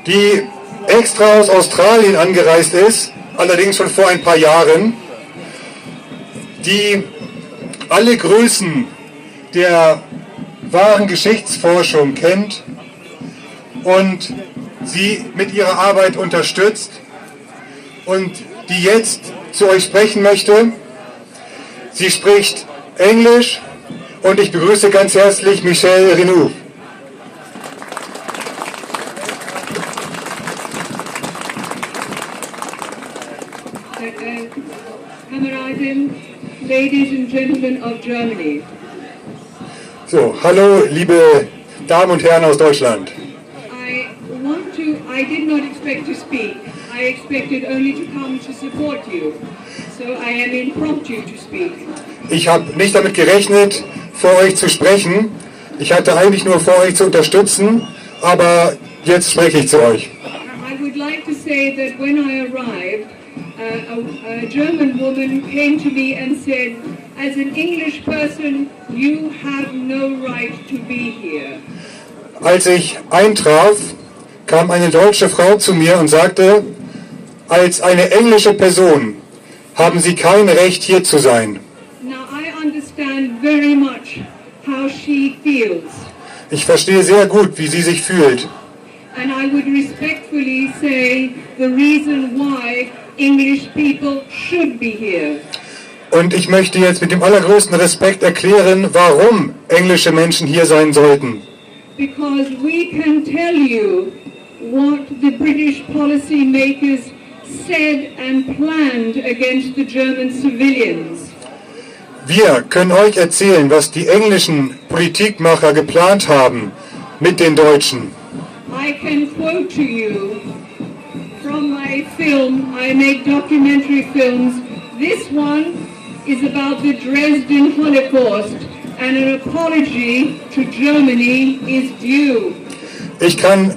die extra aus Australien angereist ist, allerdings schon vor ein paar Jahren, die alle Größen der wahren Geschichtsforschung kennt und sie mit ihrer Arbeit unterstützt und die jetzt zu euch sprechen möchte. Sie spricht Englisch und ich begrüße ganz herzlich Michele Renouf. Kameraden, Ladies and Gentlemen of Germany. So, hallo liebe Damen und Herren aus Deutschland. I did not expect to speak. I expected only to come to support you. So I am impromptu to speak. Ich habe nicht damit gerechnet, vor euch zu sprechen. Ich hatte eigentlich nur vor, euch zu unterstützen, aber jetzt spreche ich zu euch. I would like to say that when I arrived, a German woman came to me and said, as an English person, you have no right to be here. Als ich eintraf, kam eine deutsche Frau zu mir und sagte, als eine englische Person haben Sie kein Recht, hier zu sein. Now I understand very much how she feels. Ich verstehe sehr gut, wie sie sich fühlt. And I would respectfully say the reason why English people should be here. Und ich möchte jetzt mit dem allergrößten Respekt erklären, warum englische Menschen hier sein sollten. Because we can tell you what the British policy makers said and planned against the German civilians. Wir können euch erzählen, was die englischen Politikmacher geplant haben mit den Deutschen. I can quote to you from my film. I make documentary films. This one is about the Dresden Holocaust, and an apology to Germany is due. Ich kann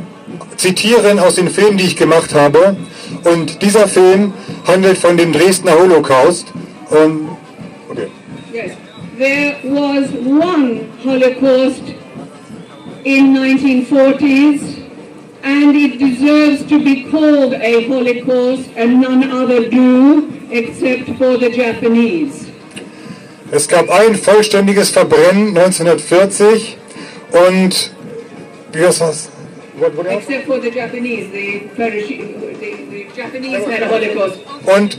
zitieren aus den Filmen, die ich gemacht habe, und dieser Film handelt von dem Dresdner Holocaust. Okay. Yes, there was one Holocaust in 1940s, and it deserves to be called a Holocaust, and none other do, except for the Japanese. Es gab ein vollständiges Verbrennen 1940 und wie das was? Except for the Japanese, the Japanese had a Holocaust.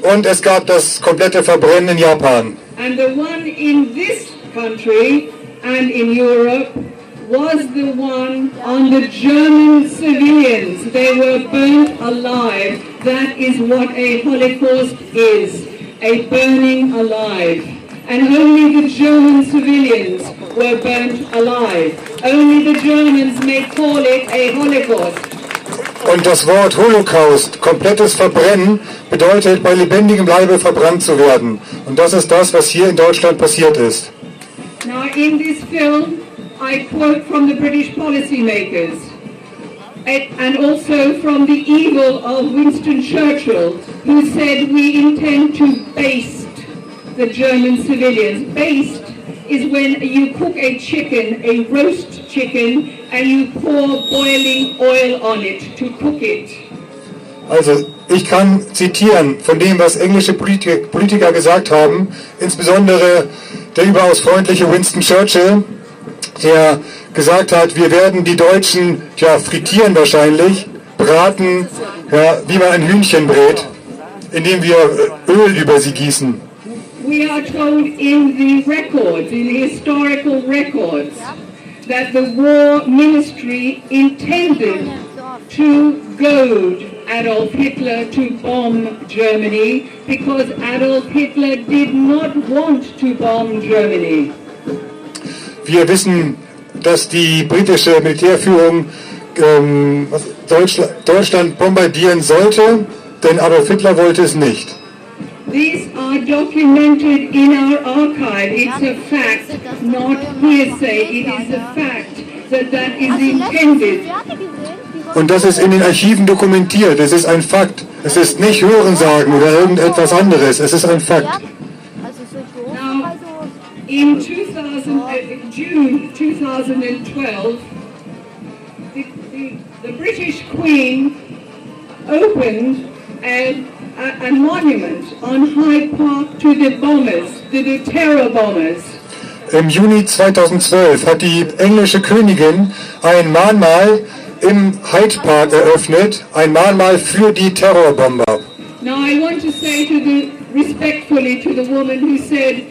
Und es gab das komplette Verbrennen in Japan. And the one in this country and in Europe was the one on the German civilians. They were burnt alive. That is what a Holocaust is, a burning alive. And only the German civilians were burnt alive. Only the Germans may call it a Holocaust. Und das Wort Holocaust, komplettes Verbrennen, bedeutet bei lebendigem Leibe verbrannt zu werden. Und das ist das, was hier in Deutschland passiert ist. Now in this film, I quote from the British policymakers and also from the evil of Winston Churchill, who said we intend to baste the German civilians. Baste is when you cook a chicken, a roast chicken, and you pour boiling oil on it to cook it. Also, ich kann zitieren von dem, was englische Politiker gesagt haben, insbesondere der überaus freundliche Winston Churchill, der gesagt hat, wir werden die Deutschen frittieren wahrscheinlich, braten, wie man ein Hühnchen brät, indem wir Öl über sie gießen. We are told in the records, in the historical records, that the war ministry intended to goad Adolf Hitler to bomb Germany because Adolf Hitler did not want to bomb Germany. Wir wissen, dass die britische Militärführung Deutschland bombardieren sollte, denn Adolf Hitler wollte es nicht. These are documented in our archive. It's a fact, not hearsay. It is a fact that is intended. Und das ist in den Archiven dokumentiert. Es ist ein Fakt. Es ist nicht Hörensagen oder irgendetwas anderes. Es ist ein Fakt. Now, in June 2012, the the British Queen opened a monument on Hyde Park to the bombers, to the terror bombers. Im Juni 2012 hat die englische Königin ein Mahnmal im Hyde Park eröffnet, ein Mahnmal für die Terrorbomber. Now I want to say respectfully to the woman who said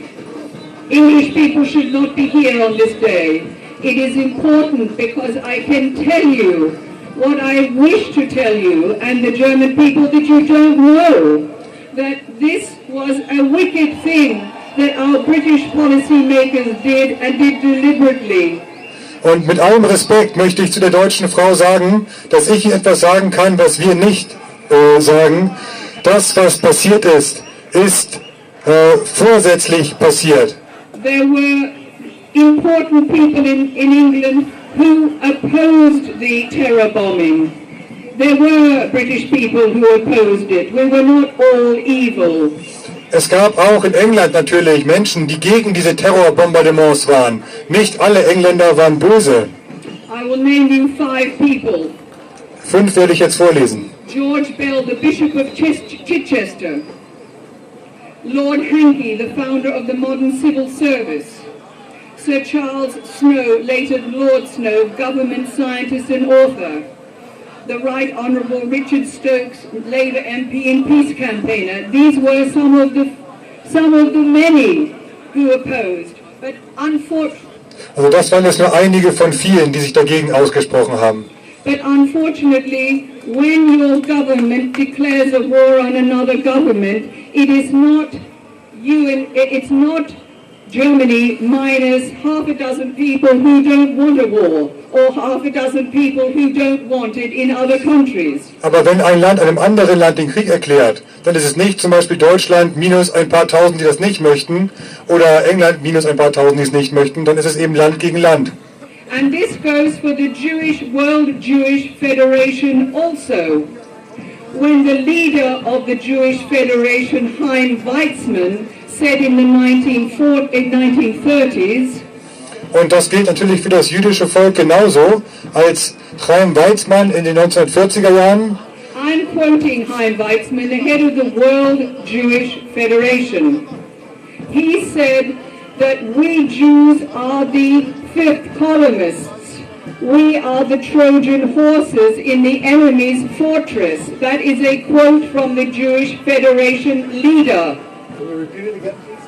English people should not be here on this day. It is important because I can tell you what I wish to tell you and the German people that you don't know, that this was a wicked thing that our British policymakers did and did deliberately. Und mit allem Respekt möchte ich zu der deutschen Frau sagen, dass ich etwas sagen kann, was wir nicht sagen. Das, was passiert ist, ist vorsätzlich passiert. There were important people in England who opposed the terror bombing. There were British people who opposed it. We were not all evil. Es gab auch in England natürlich Menschen, die gegen diese Terrorbombardements waren. Nicht alle Engländer waren böse. I will name you 5 people. 5 werde ich jetzt vorlesen. George Bell, the Bishop of Chichester. Lord Hankey, the founder of the modern civil service. Sir Charles Snow, later Lord Snow, government scientist and author. The Right Honourable Richard Stokes, Labour MP and peace campaigner. These were some of the many who opposed. But also das waren jetzt nur einige von vielen, die sich dagegen ausgesprochen haben. But unfortunately, when your government declares a war on another government, it is not it's not Germany minus half a dozen people who don't want a war, or half a dozen people who don't want it in other countries. Aber wenn ein Land einem anderen Land den Krieg erklärt, dann ist es nicht zum Beispiel Deutschland minus ein paar Tausend, die das nicht möchten, oder England minus ein paar Tausend, die es nicht möchten, dann ist es eben Land gegen Land. And this goes for the World Jewish Federation also. When the leader of the Jewish Federation, Chaim Weizmann, said in the 1930s, und das gilt natürlich für das jüdische Volk genauso, als Chaim Weizmann in den 1940er Jahren, I'm quoting Chaim Weizmann, the head of the World Jewish Federation. He said that we Jews are the fifth columnists. We are the Trojan horses in the enemy's fortress. That is a quote from the Jewish Federation leader. Can you repeat it again, please?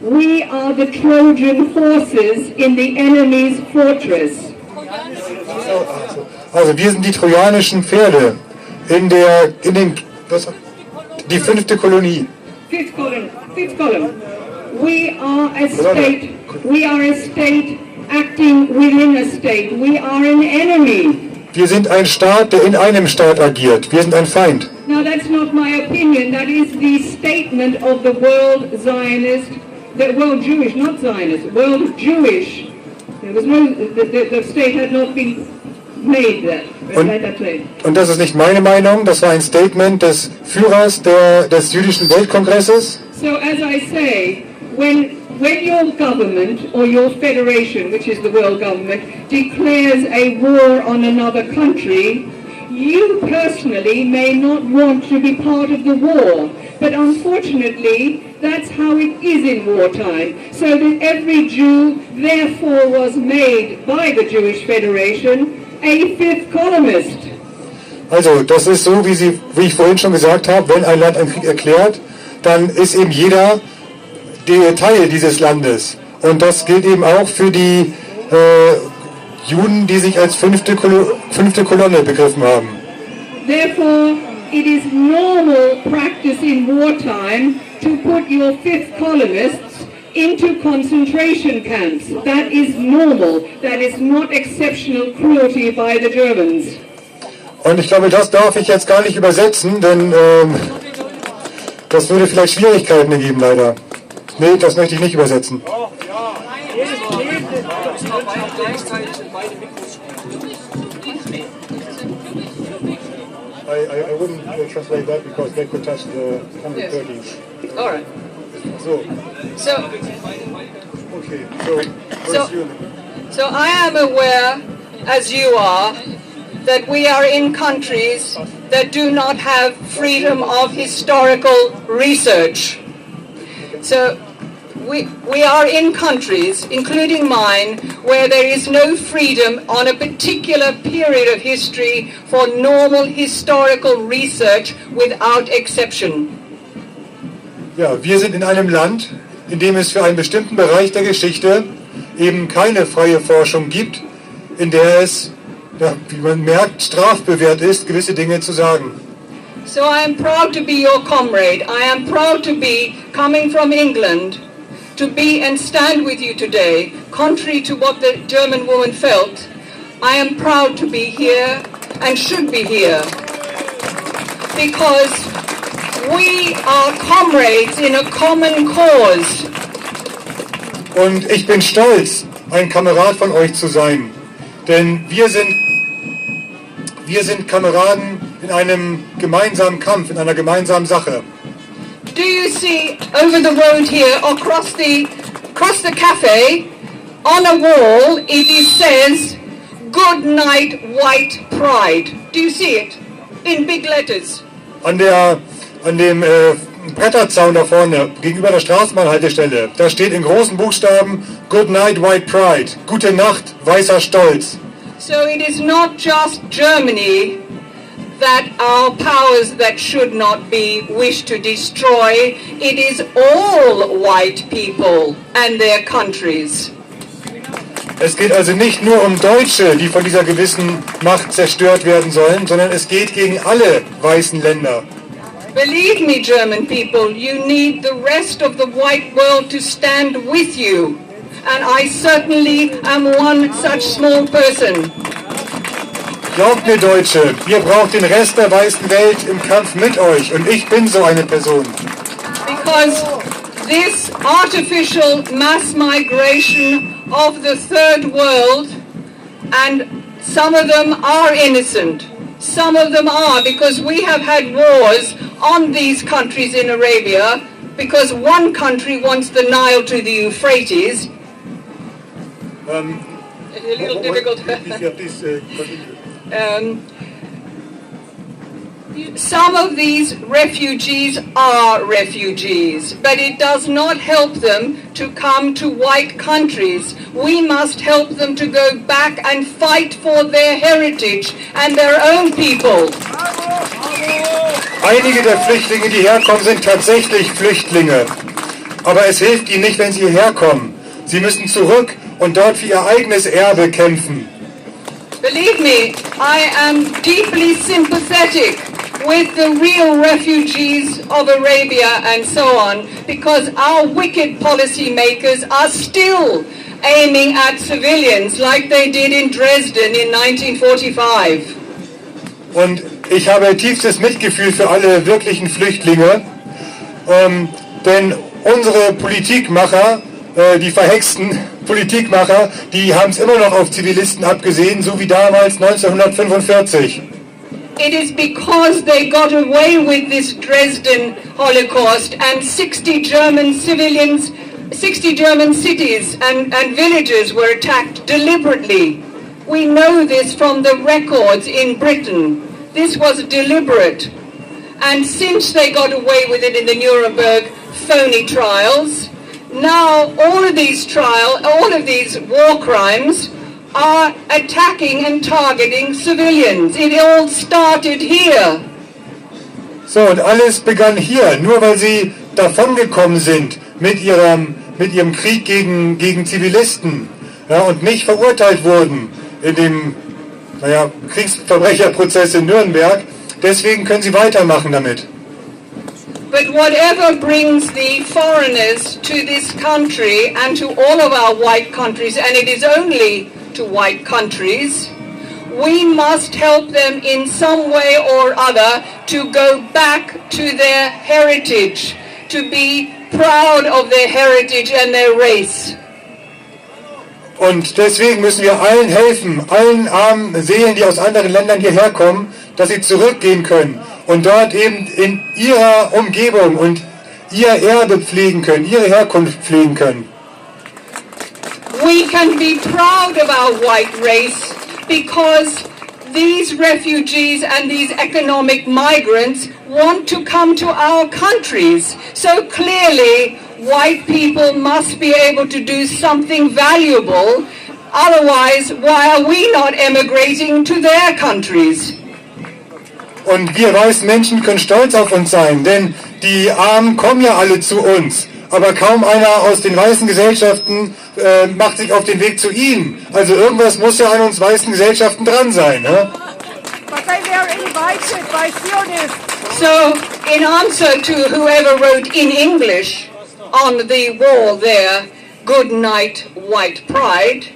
We are the Trojan horses in the enemy's fortress. Also wir sind die trojanischen Pferde die 5. Kolonie. Fifth column. We are a state acting within a state. We are an enemy. Wir sind ein Staat, der in einem Staat agiert. Wir sind ein Feind. Now that's not my opinion. That is the statement of the world Zionist, the world Jewish, not Zionist, world Jewish. There was no, the state had not been made that. Und das ist nicht meine Meinung. Das war ein Statement des Führers des jüdischen Weltkongresses. So as I say, when your government or your federation, which is the world government, declares a war on another country, you personally may not want to be part of the war, but unfortunately that's how it is in wartime. So that every Jew therefore was made by the Jewish Federation a fifth columnist. Also das ist so, wie ich vorhin schon gesagt habe, wenn ein Land einen Krieg erklärt, dann ist eben jeder Teil dieses Landes. Und das gilt eben auch für die Juden, die sich als fünfte Kolonne begriffen haben. Therefore, it is normal practice in wartime to put your fifth columnists into concentration camps. That is normal. That is not exceptional cruelty by the Germans. Und ich glaube, das darf ich jetzt gar nicht übersetzen, denn das würde vielleicht Schwierigkeiten ergeben, leider. Nee, das möchte ich nicht übersetzen. I wouldn't translate that because they could touch the 130. All right. So I am aware, as you are, that we are in countries that do not have freedom of historical research. So we are in countries, including mine, where there is no freedom on a particular period of history for normal historical research without exception. Ja, wir sind in einem Land, in dem es für einen bestimmten Bereich der Geschichte eben keine freie Forschung gibt, in der es, ja, wie man merkt, strafbewehrt ist, gewisse Dinge zu sagen. So I am proud to be your comrade. I am proud to be coming from England to be and stand with you today, contrary to what the German woman felt. I am proud to be here and should be here because we are comrades in a common cause. Und ich bin stolz, ein Kamerad von euch zu sein, denn wir sind Kameraden in einem gemeinsamen Kampf, in einer gemeinsamen Sache. Do you see over the road here, across the cafe, on a wall, it says, "Good night, white pride." Do you see it? In big letters. An dem Bretterzaun da vorne, gegenüber der Straßenbahnhaltestelle, da steht in großen Buchstaben, "Good night, white pride." Gute Nacht, weißer Stolz. So it is not just Germany that our powers that should not be wish to destroy. It is all white people and their countries. Es geht also nicht nur um Deutsche, die von dieser gewissen Macht zerstört werden sollen, sondern es geht gegen alle weißen Länder. Believe me, German people, you need the rest of the white world to stand with you. And I certainly am one such small person. Glaubt mir, Deutsche, ihr braucht den Rest der weißen Welt im Kampf mit euch und ich bin so eine Person. Because this artificial mass migration of the third world, and some of them are innocent, some of them are, because we have had wars on these countries in Arabia, because one country wants the Nile to the Euphrates. A little difficult. Some of these refugees are refugees, but it does not help them to come to white countries. We must help them to go back and fight for their heritage and their own people. Einige der Flüchtlinge, die herkommen, sind tatsächlich Flüchtlinge. Aber es hilft ihnen nicht, wenn sie hierher kommen. Sie müssen zurück und dort für ihr eigenes Erbe kämpfen. Believe me, I am deeply sympathetic with the real refugees of Arabia and so on, because our wicked policymakers are still aiming at civilians like they did in Dresden in 1945. Und ich habe tiefstes Mitgefühl für alle wirklichen Flüchtlinge, denn unsere Politikmacher, die verhexten Politikmacher, die haben es immer noch auf Zivilisten abgesehen, so wie damals 1945. It is because they got away with this Dresden Holocaust and 60 German civilians, 60 German cities and villages were attacked deliberately. We know this from the records in Britain. This was deliberate. And since they got away with it in the Nuremberg phony trials, now all of these war crimes are attacking and targeting civilians. It all started here. So, und alles begann hier, nur weil sie davongekommen sind mit ihrem Krieg gegen Zivilisten, ja, und nicht verurteilt wurden in dem Kriegsverbrecherprozess in Nürnberg. Deswegen können sie weitermachen damit. But whatever brings the foreigners to this country and to all of our white countries, and it is only to white countries, we must help them in some way or other to go back to their heritage, to be proud of their heritage and their race. Und deswegen müssen wir allen helfen, allen armen Seelen, die aus anderen Ländern hierher kommen, dass sie zurückgehen können und dort eben in ihrer Umgebung und ihr Erbe pflegen können, ihre Herkunft pflegen können. We can be proud of our white race because these refugees and these economic migrants want to come to our countries. So clearly, white people must be able to do something valuable. Otherwise, why are we not emigrating to their countries? Und wir weißen Menschen können stolz auf uns sein, denn die Armen kommen ja alle zu uns. Aber kaum einer aus den weißen Gesellschaften macht sich auf den Weg zu ihnen. Also irgendwas muss ja an uns weißen Gesellschaften dran sein. Ne? So, in answer to whoever wrote in English on the wall there, "Good night, white pride,"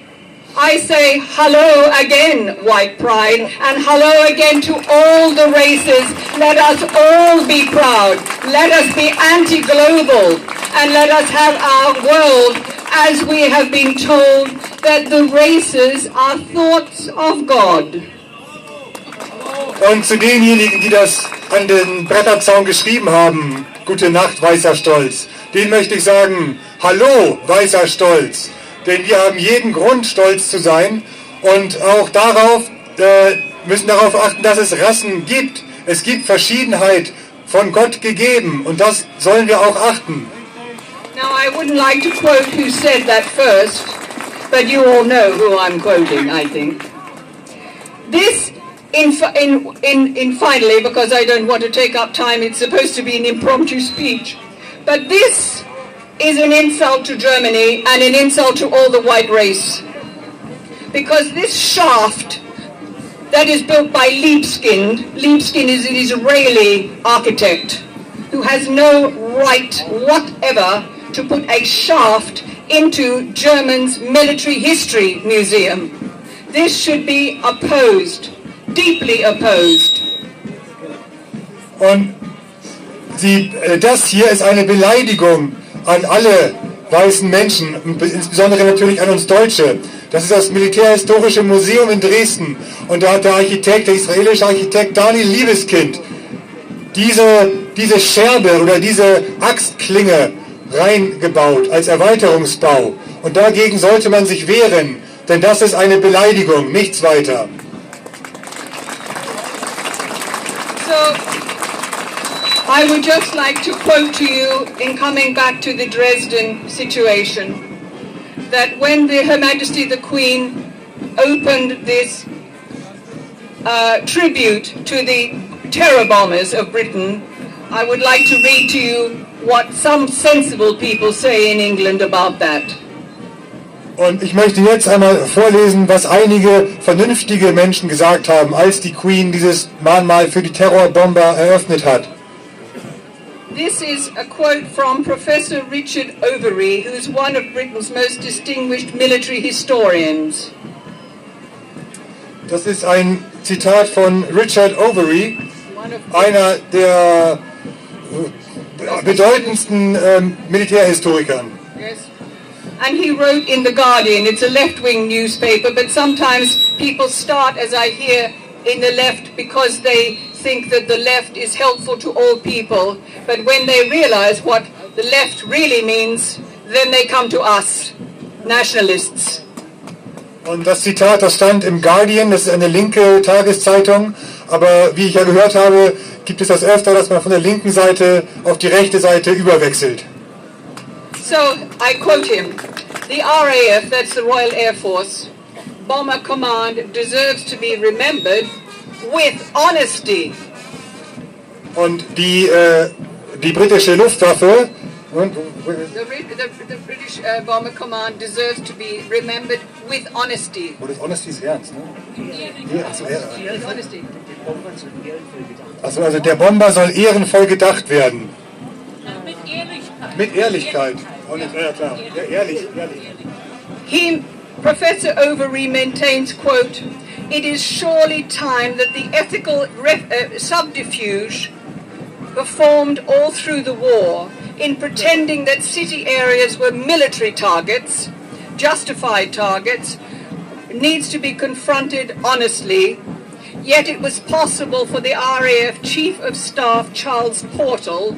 I say hello again, white pride, and hello again to all the races. Let us all be proud. Let us be anti-global, and let us have our world as we have been told that the races are thoughts of God. Und zu denjenigen, die das an den Bretterzaun geschrieben haben, gute Nacht, weißer Stolz, denen möchte ich sagen, hallo, weißer Stolz. Denn wir haben jeden Grund, stolz zu sein und auch müssen darauf achten, dass es Rassen gibt. Es gibt Verschiedenheit, von Gott gegeben, und das sollen wir auch achten. Now I wouldn't like to quote who said that first, but you all know who I'm quoting, I think. This, in finally, because I don't want to take up time, it's supposed to be an impromptu speech, but this is an insult to Germany and an insult to all the white race. Because this shaft that is built by Libeskind is an Israeli architect who has no right whatever to put a shaft into Germany's military history museum. This should be opposed, deeply opposed. Und das hier ist eine Beleidigung an alle weißen Menschen, und insbesondere natürlich an uns Deutsche. Das ist das Militärhistorische Museum in Dresden, und da hat der israelische Architekt Daniel Libeskind, diese Scherbe oder diese Axtklinge reingebaut als Erweiterungsbau. Und dagegen sollte man sich wehren, denn das ist eine Beleidigung, nichts weiter. I would just like to quote to you, in coming back to the Dresden situation, that when Her Majesty the Queen opened this tribute to the terror bombers of Britain, I would like to read to you what some sensible people say in England about that. Und ich möchte jetzt einmal vorlesen, was einige vernünftige Menschen gesagt haben, als die Queen dieses Mahnmal für die Terrorbomber eröffnet hat. This is a quote from Professor Richard Overy, who is one of Britain's most distinguished military historians. Das ist ein Zitat von Richard Overy, einer der bedeutendsten Militärhistorikern. Yes. And he wrote in The Guardian, it's a left-wing newspaper, but sometimes people start, as I hear, in the left because they think that the left is helpful to all people, but when they realize what the left really means, then they come to us, nationalists. Und das Zitat, das stand im Guardian, das ist eine linke Tageszeitung, aber wie ich ja gehört habe, gibt es das öfter, dass man von der linken Seite auf die rechte Seite überwechselt. So, I quote him, "The RAF, that's the Royal Air Force, Bomber Command deserves to be remembered with honesty." Und die britische Luftwaffe, the British Bomber Command deserves to be remembered with honesty. Oh, das Honesty ist ernst, ne? With honesty. Also der Bomber soll ehrenvoll gedacht werden. Mit Ehrlichkeit. Mit Ehrlichkeit. Ja, klar. Ja, ehrlich. Professor Overy maintains, quote, "It is surely time that the ethical subterfuge performed all through the war in pretending that city areas were military targets, justified targets, needs to be confronted honestly. Yet it was possible for the RAF Chief of Staff Charles Portal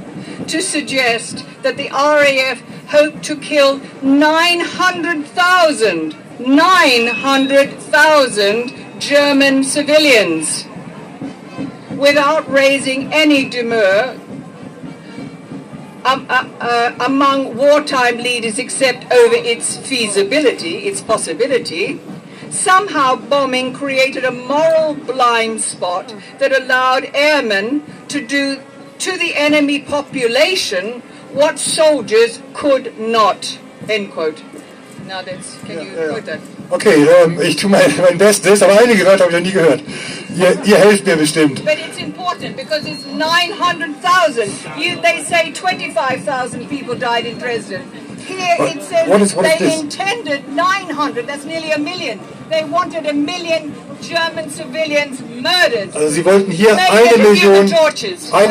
to suggest that the RAF hoped to kill 900,000 German civilians without raising any demur among wartime leaders except over its feasibility, its possibility. Somehow bombing created a moral blind spot that allowed airmen to do to the enemy population what soldiers could not. End quote. Now that's, can you quote that? Okay, ich tue mein Bestes, aber einige Wörter habe ich noch nie gehört. Ihr helft mir bestimmt. But it's important because it's 900,000. They say 25,000 people died in Dresden. Here it says they intended 900, that's nearly a million. They wanted 1 million German civilians murdered. Also sie wollten hier 1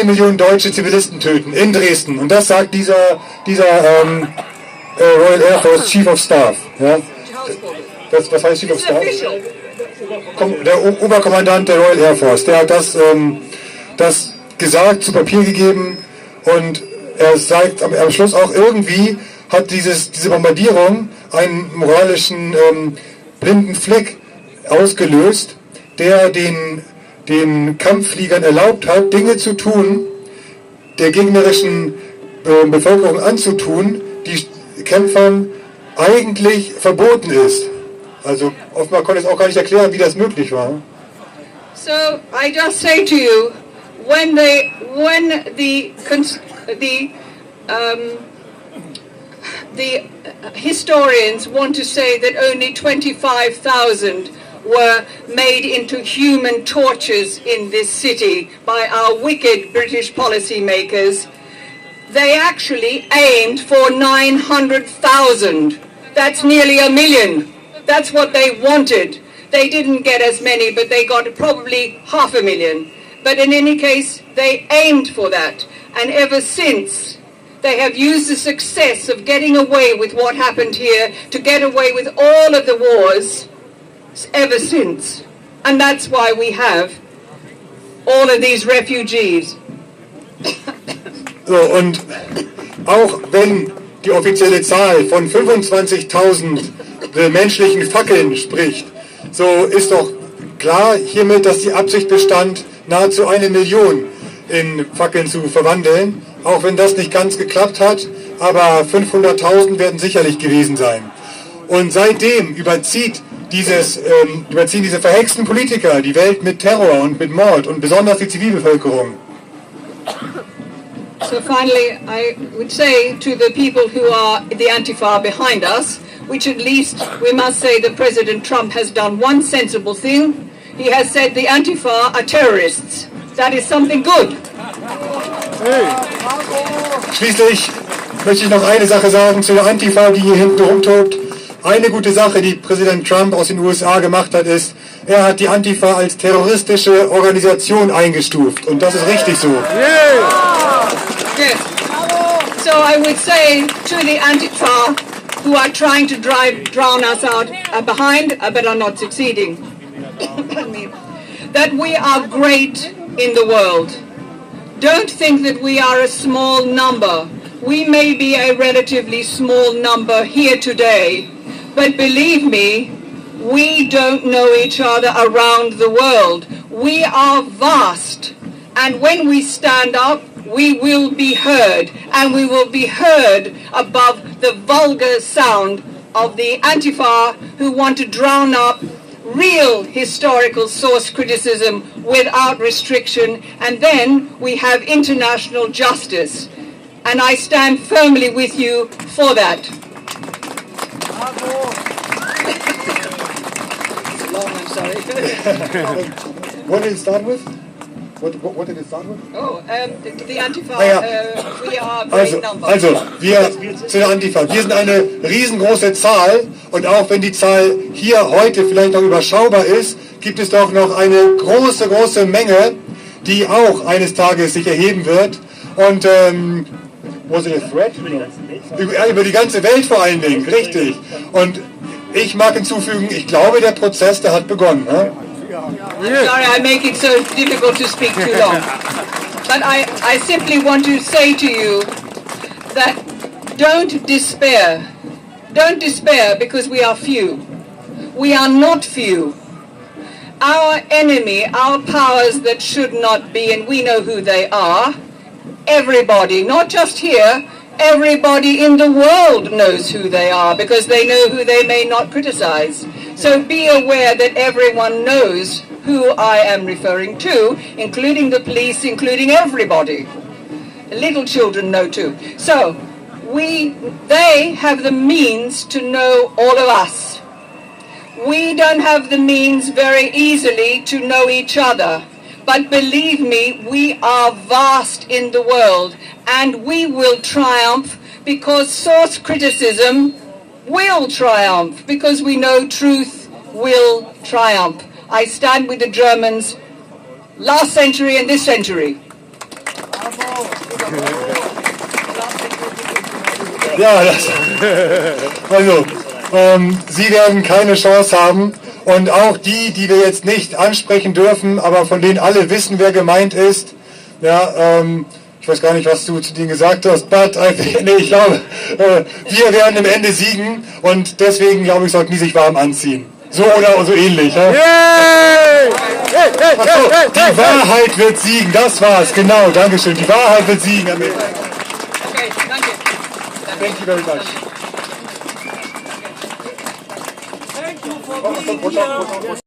Million deutsche Zivilisten töten in Dresden. Und das sagt dieser Royal Air Force Chief of Staff. Ja? Das heißt Chief of Staff? Der Oberkommandant der Royal Air Force. Der hat das gesagt, zu Papier gegeben, und er sagt am Schluss auch, irgendwie hat diese Bombardierung einen moralischen blinden Fleck ausgelöst, der den Kampffliegern erlaubt hat, Dinge zu tun, der gegnerischen Bevölkerung anzutun, die Kämpfern eigentlich verboten ist. Also offenbar konnte es auch gar nicht erklären, wie das möglich war. So I just say to you, when the historians want to say that only 25,000 were made into human tortures in this city by our wicked British policymakers, they actually aimed for 900,000. That's nearly 1 million. That's what they wanted. They didn't get as many, but they got probably 500,000. But in any case, they aimed for that. And ever since, they have used the success of getting away with what happened here to get away with all of the wars ever since. And that's why we have all of these refugees. So, und auch wenn die offizielle Zahl von 25.000 menschlichen Fackeln spricht, so ist doch klar hiermit, dass die Absicht bestand, nahezu 1 Million in Fackeln zu verwandeln. Auch wenn das nicht ganz geklappt hat, aber 500.000 werden sicherlich gewesen sein. Und seitdem überziehen diese verhexten Politiker die Welt mit Terror und mit Mord und besonders die Zivilbevölkerung. So finally, I would say to the people who are the Antifa behind us, which at least we must say that President Trump has done one sensible thing. He has said the Antifa are terrorists. That is something good. Schließlich möchte ich noch eine Sache sagen zu der Antifa, die hier hinten rumtobt. Eine gute Sache, die Präsident Trump aus den USA gemacht hat, ist, er hat die Antifa als terroristische Organisation eingestuft. Und das ist richtig so. Yes. So I would say to the Antifa who are trying to drown us out behind, but are not succeeding, that we are great in the world. Don't think that we are a small number. We may be a relatively small number here today, but believe me, we don't know each other around the world. We are vast, and when we stand up, we will be heard, and we will be heard above the vulgar sound of the Antifa who want to drown up real historical source criticism without restriction, and then we have international justice. And I stand firmly with you for that. It's long, I'm sorry. What did it start with? What did it start with? Oh, the Antifa, ja. we are great number. Also, wir zu der Antifa. Wir sind eine riesengroße Zahl, und auch wenn die Zahl hier heute vielleicht noch überschaubar ist, gibt es doch noch eine große, große Menge, die auch eines Tages sich erheben wird. Und, was it a threat? Über die ganze Welt vor allen Dingen, richtig. Und ich mag hinzufügen, ich glaube, der Prozess, der hat begonnen. Ne? I'm sorry I make it so difficult to speak too long. But I simply want to say to you that don't despair. Don't despair because we are few. We are not few. our enemy, our powers that should not be, and we know who they are, everybody, not just here, everybody in the world knows who they are because they know who they may not criticize. So be aware that everyone knows who I am referring to, including the police, including everybody. Little children know too. So they have the means to know all of us. We don't have the means very easily to know each other. But believe me, we are vast in the world, and we will triumph because source criticism will triumph, because we know truth will triumph. I stand with the Germans last century and this century. Ja, also, Sie werden keine Chance haben. Und auch die wir jetzt nicht ansprechen dürfen, aber von denen alle wissen, wer gemeint ist. Ja, ich weiß gar nicht, was du zu denen gesagt hast, but ich glaube, wir werden am Ende siegen und deswegen, glaube ich, sollten die sich warm anziehen. So oder so ähnlich. Ja? Achso, die Wahrheit wird siegen, das war's, genau, Dankeschön. Die Wahrheit wird siegen am Ende. Okay, danke. Thank you very much. Thank you for being here.